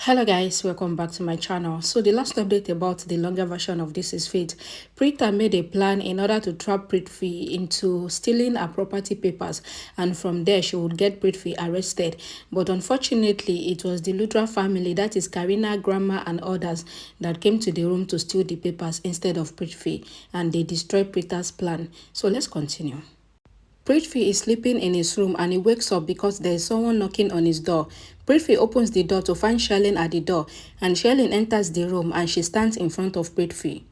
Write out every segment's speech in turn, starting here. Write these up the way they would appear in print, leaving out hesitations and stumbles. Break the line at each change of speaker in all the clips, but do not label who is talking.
Hello guys, welcome back to my channel. So the last update about the longer version of This Is Fate, Preeta made a plan in order to trap Prithvi into stealing her property papers, and from there she would get Prithvi arrested. But unfortunately, it was the Luthra family, that is Karina, Grandma and others, that came to the room to steal the papers instead of Prithvi, and they destroyed Preeta's plan. So let's continue. Prithvi is sleeping in his room and he wakes up because there is someone knocking on his door. Prithvi opens the door to find Sherlyn at the door, and Sherlyn enters the room and she stands in front of Prithvi.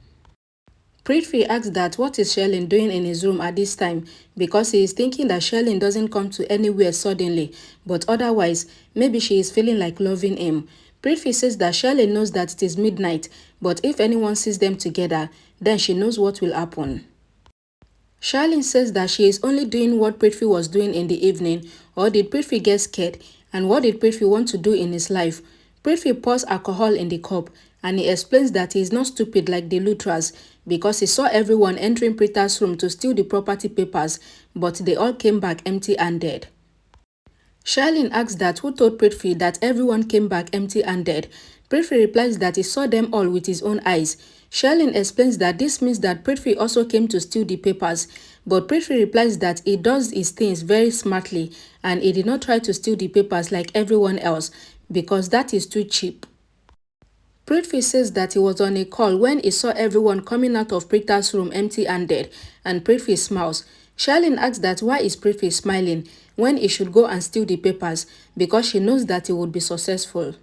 Prithvi asks that what is Sherlyn doing in his room at this time, because he is thinking that Sherlyn doesn't come to anywhere suddenly, but otherwise, maybe she is feeling like loving him. Prithvi says that Sherlyn knows that it is midnight, but if anyone sees them together, then she knows what will happen. Sherlyn says that she is only doing what Prithvi was doing in the evening, or did Prithvi get scared, and what did Prithvi want to do in his life? Prithvi pours alcohol in the cup, and he explains that he is not stupid like the Luthras, because he saw everyone entering Preeta's room to steal the property papers, but they all came back empty-handed. Sherlyn asks that who told Prithvi that everyone came back empty-handed. Prithvi replies that he saw them all with his own eyes. Sherlyn explains that this means that Prithvi also came to steal the papers, but Prithvi replies that he does his things very smartly and he did not try to steal the papers like everyone else because that is too cheap. Prithvi says that he was on a call when he saw everyone coming out of Preeta's room empty-handed, and Prithvi smiles. Sherlyn asks that why is Prithvi smiling when he should go and steal the papers, because she knows that he would be successful.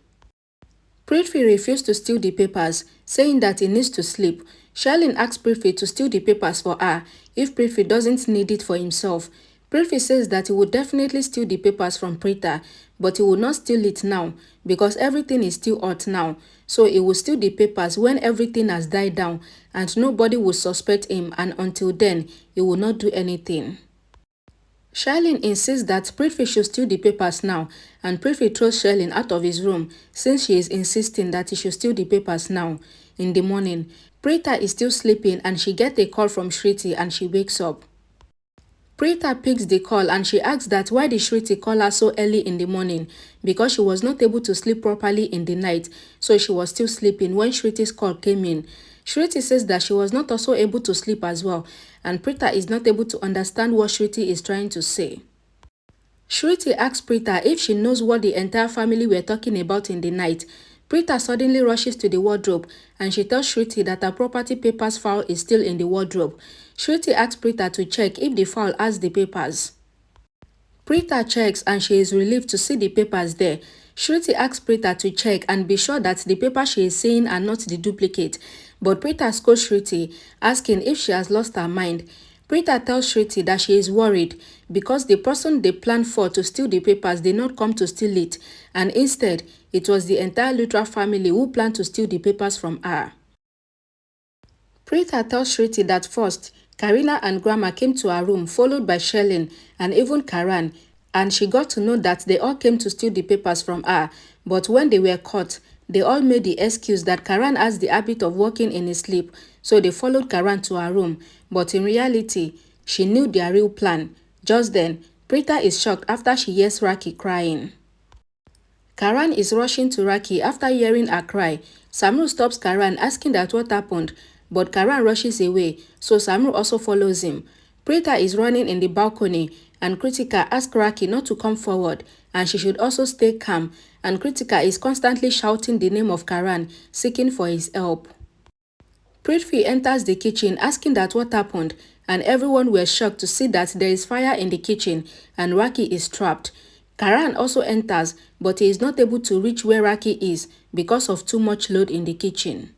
Prithvi refused to steal the papers, saying that he needs to sleep. Sherlyn asks Prithvi to steal the papers for her if Prithvi doesn't need it for himself. Prithvi says that he would definitely steal the papers from Preeta, but he will not steal it now because everything is still hot now. So he will steal the papers when everything has died down and nobody will suspect him, and until then, he will not do anything. Sherlyn insists that Prithvi should steal the papers now, and Prithvi throws Sherlyn out of his room since she is insisting that he should steal the papers now. In the morning, Preeta is still sleeping and she gets a call from Shriti and she wakes up. Preeta picks the call and she asks that why did Shriti call her so early in the morning, because she was not able to sleep properly in the night, so she was still sleeping when Shriti's call came in. Shriti says that she was not also able to sleep as well, and Preeta is not able to understand what Shriti is trying to say. Shriti asks Preeta if she knows what the entire family were talking about in the night. Preeta suddenly rushes to the wardrobe and she tells Shriti that her property papers file is still in the wardrobe. Shriti asks Preeta to check if the file has the papers. Preeta checks and she is relieved to see the papers there. Shriti asks Preeta to check and be sure that the papers she is seeing are not the duplicate, but Preeta scolds Shriti, asking if she has lost her mind. Preeta tells Shriti that she is worried because the person they planned for to steal the papers did not come to steal it, and instead, it was the entire Luthra family who planned to steal the papers from her. Preeta tells Shriti that first, Karina and Grandma came to her room followed by Sherlyn and even Karan, and she got to know that they all came to steal the papers from her, but when they were caught, they all made the excuse that Karan has the habit of walking in his sleep, so they followed Karan to her room, but in reality, she knew their real plan. Just then, Preeta is shocked after she hears Rakhi crying. Karan is rushing to Rakhi after hearing her cry. Samru stops Karan, asking that what happened, but Karan rushes away, so Samru also follows him. Preeta is running in the balcony, and Kritika asks Rakhi not to come forward, and she should also stay calm, and Kritika is constantly shouting the name of Karan, seeking for his help. Prithvi enters the kitchen asking that what happened, and everyone were shocked to see that there is fire in the kitchen and Rakhi is trapped. Karan also enters, but he is not able to reach where Rakhi is because of too much load in the kitchen.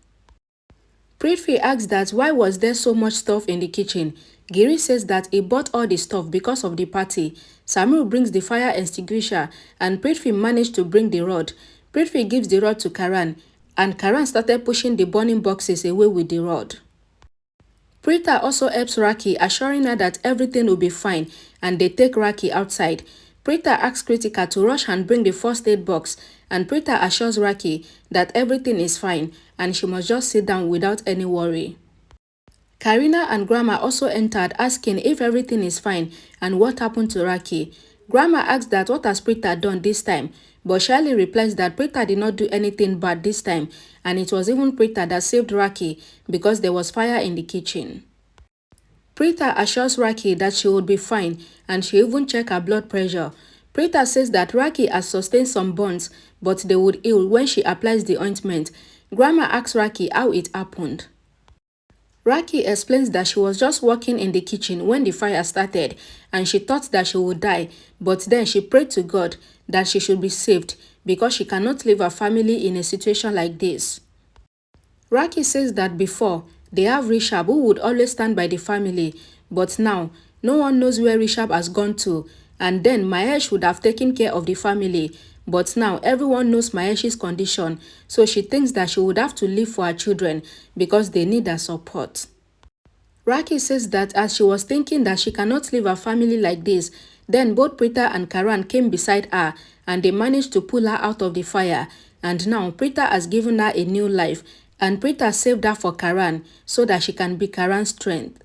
Prithvi asks that why was there so much stuff in the kitchen. Giri says that he bought all the stuff because of the party. Samru brings the fire extinguisher and Prithvi managed to bring the rod. Prithvi gives the rod to Karan, and Karan started pushing the burning boxes away with the rod. Preeta also helps Rakhi, assuring her that everything will be fine, and they take Rakhi outside. Preeta asks Kritika to rush and bring the first aid box, and Preeta assures Rakhi that everything is fine and she must just sit down without any worry. Karina and Grandma also entered asking if everything is fine and what happened to Rakhi. Grandma asks that what has Preeta done this time, but Shirley replies that Preeta did not do anything bad this time, and it was even Preeta that saved Rakhi because there was fire in the kitchen. Preeta assures Rakhi that she would be fine, and she even checked her blood pressure. Preeta says that Rakhi has sustained some burns, but they would heal when she applies the ointment. Grandma asks Rakhi how it happened. Rakhi explains that she was just working in the kitchen when the fire started and she thought that she would die, but then she prayed to God that she should be saved because she cannot leave her family in a situation like this. Rakhi says that before, they have Rishabh who would always stand by the family, but now, no one knows where Rishabh has gone to, and then Mahesh would have taken care of the family, but now everyone knows Mahesh's condition, so she thinks that she would have to live for her children because they need her support. Rakhi says that as she was thinking that she cannot leave her family like this, then both Preeta and Karan came beside her and they managed to pull her out of the fire, and now Preeta has given her a new life, and Preeta saved her for Karan so that she can be Karan's strength.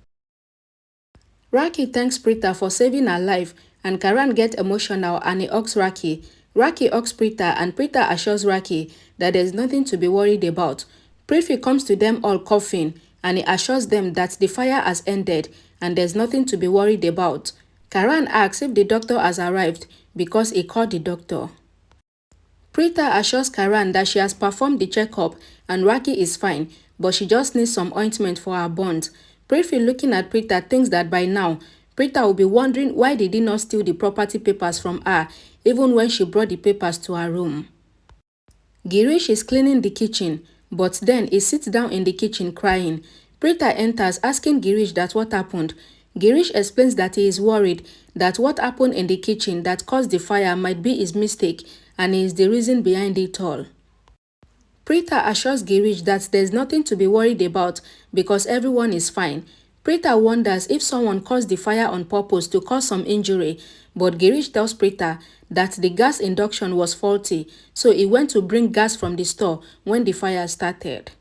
Rakhi thanks Preeta for saving her life, and Karan gets emotional and he hugs Rakhi. Rakhi hugs Preeta and Preeta assures Rakhi that there is nothing to be worried about. Prithvi comes to them all coughing and he assures them that the fire has ended and there is nothing to be worried about. Karan asks if the doctor has arrived because he called the doctor. Preeta assures Karan that she has performed the checkup and Rakhi is fine, but she just needs some ointment for her burns. Prithvi, looking at Preeta, thinks that by now, Preeta will be wondering why they did not steal the property papers from her, even when she brought the papers to her room. Girish is cleaning the kitchen, but then he sits down in the kitchen crying. Preeta enters asking Girish that what happened. Girish explains that he is worried that what happened in the kitchen that caused the fire might be his mistake and he is the reason behind it all. Preeta assures Girish that there is nothing to be worried about because everyone is fine. Preeta wonders if someone caused the fire on purpose to cause some injury, but Girish tells Preeta that the gas induction was faulty, so he went to bring gas from the store when the fire started.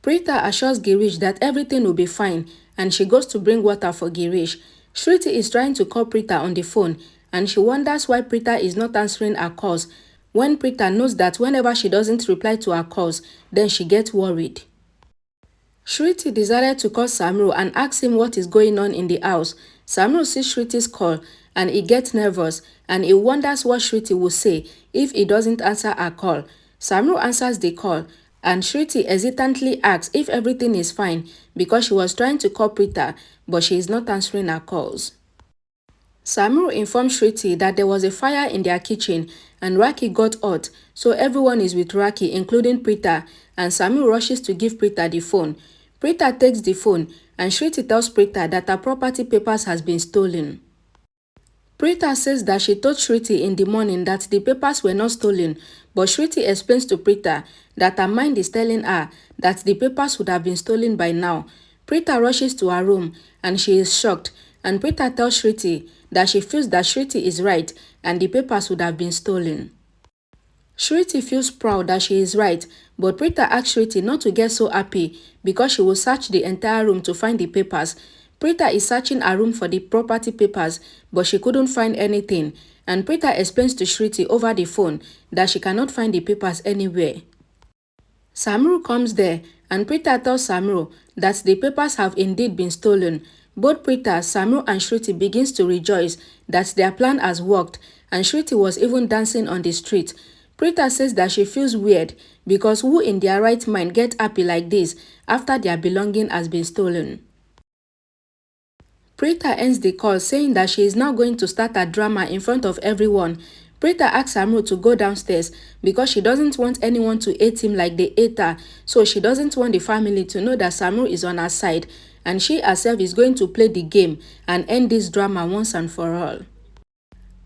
Preeta assures Girish that everything will be fine and she goes to bring water for Girish. Shruti is trying to call Preeta on the phone and she wonders why Preeta is not answering her calls when Preeta knows that whenever she doesn't reply to her calls, then she gets worried. Shruti decided to call Samru and ask him what is going on in the house. Samru sees Shruti's call and he gets nervous and he wonders what Shruti will say if he doesn't answer her call. Samru answers the call and Shruti hesitantly asks if everything is fine because she was trying to call Preeta but she is not answering her calls. Samru informs Shruti that there was a fire in their kitchen and Rakhi got hurt, so everyone is with Rakhi including Preeta, and Samru rushes to give Preeta the phone. Preeta takes the phone and Shruti tells Preeta that her property papers has been stolen. Preeta says that she told Shruti in the morning that the papers were not stolen, but Shruti explains to Preeta that her mind is telling her that the papers would have been stolen by now. Preeta rushes to her room and she is shocked, and Preeta tells Shruti that she feels that Shruti is right and the papers would have been stolen. Shruti feels proud that she is right, but Preeta asks Shruti not to get so happy because she will search the entire room to find the papers. Preeta is searching her room for the property papers, but she couldn't find anything, and Preeta explains to Shruti over the phone that she cannot find the papers anywhere. Samru comes there, and Preeta tells Samru that the papers have indeed been stolen. Both Preeta, Samru and Shruti begins to rejoice that their plan has worked, and Shruti was even dancing on the street. Preeta says that she feels weird because who in their right mind get happy like this after their belonging has been stolen? Preeta ends the call saying that she is now going to start a drama in front of everyone. Preeta asks Samru to go downstairs because she doesn't want anyone to hate him like they hate her, so she doesn't want the family to know that Samru is on her side, and she herself is going to play the game and end this drama once and for all.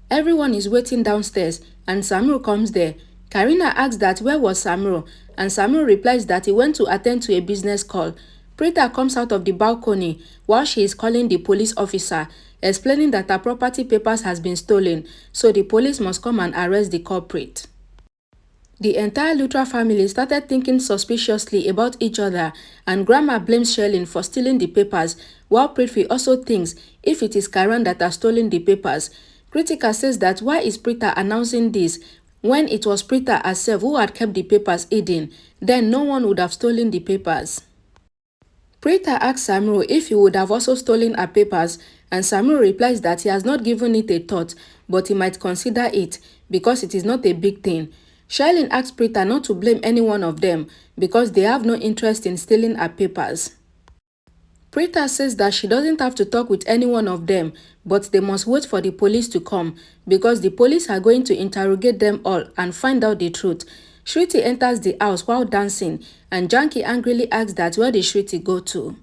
Everyone is waiting downstairs and Samru comes there. Karina asks that where was Samru, and Samru replies that he went to attend to a business call. Preeta comes out of the balcony while she is calling the police officer, explaining that her property papers has been stolen, so the police must come and arrest the culprit. The entire Luthra family started thinking suspiciously about each other, and Grandma blames Sherlyn for stealing the papers, while Prithvi also thinks if it is Karan that has stolen the papers. Kritika says that why is Preeta announcing this when it was Preeta herself who had kept the papers hidden? Then no one would have stolen the papers. Preeta asks Samiro if he would have also stolen her papers, and Samiro replies that he has not given it a thought, but he might consider it because it is not a big thing. Shailene asks Preeta not to blame any one of them because they have no interest in stealing her papers. Preeta says that she doesn't have to talk with any one of them, but they must wait for the police to come because the police are going to interrogate them all and find out the truth. Shruti enters the house while dancing, and Janki angrily asks that where did Shruti go to.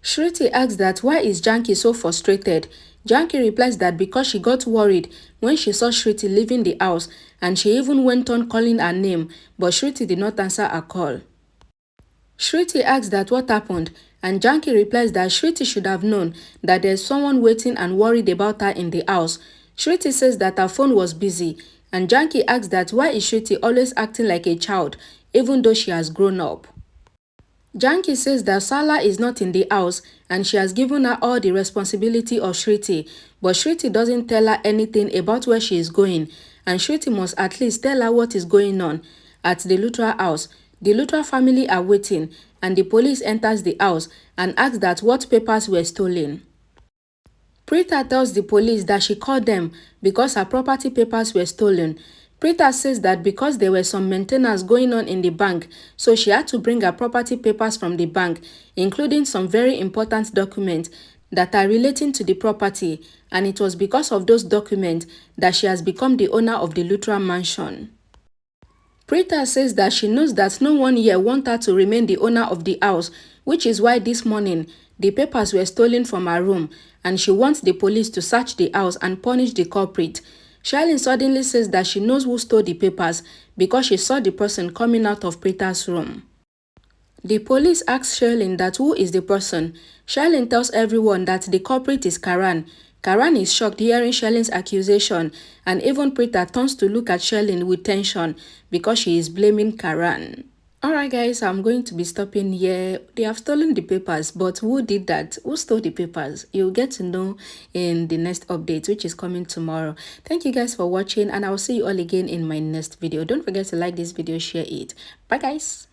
Shruti asks that why is Janki so frustrated. Janki replies that because she got worried when she saw Shruti leaving the house, and she even went on calling her name, but Shruti did not answer her call. Shruti asks that what happened, and Janki replies that Shruti should have known that there's someone waiting and worried about her in the house. Shruti says that her phone was busy, and Janki asks that why is Shruti always acting like a child even though she has grown up. Janki says that Sala is not in the house and she has given her all the responsibility of Shruti, but Shruti doesn't tell her anything about where she is going, and Shruti must at least tell her what is going on. At the Luthra house, the Luthra family are waiting, and the police enters the house and asks that what papers were stolen. Preeta tells the police that she called them because her property papers were stolen. Preeta says that because there were some maintenance going on in the bank, so she had to bring her property papers from the bank, including some very important documents that are relating to the property, and it was because of those documents that she has become the owner of the Luthra mansion. Preeta says that she knows that no one here wants her to remain the owner of the house, which is why this morning the papers were stolen from her room, and she wants the police to search the house and punish the culprit. Shailene suddenly says that she knows who stole the papers because she saw the person coming out of Preeta's room. The police asks Shailene that who is the person. Shailene tells everyone that the culprit is Karan. Karan is shocked hearing Shailene's accusation, and even Preeta turns to look at Shailene with tension because she is blaming Karan. Alright guys, I'm going to be stopping here. They have stolen the papers, but who did that? Who stole the papers? You'll get to know in the next update, which is coming tomorrow. Thank you guys for watching, and I'll see you all again in my next video. Don't forget to like this video, share it. Bye guys.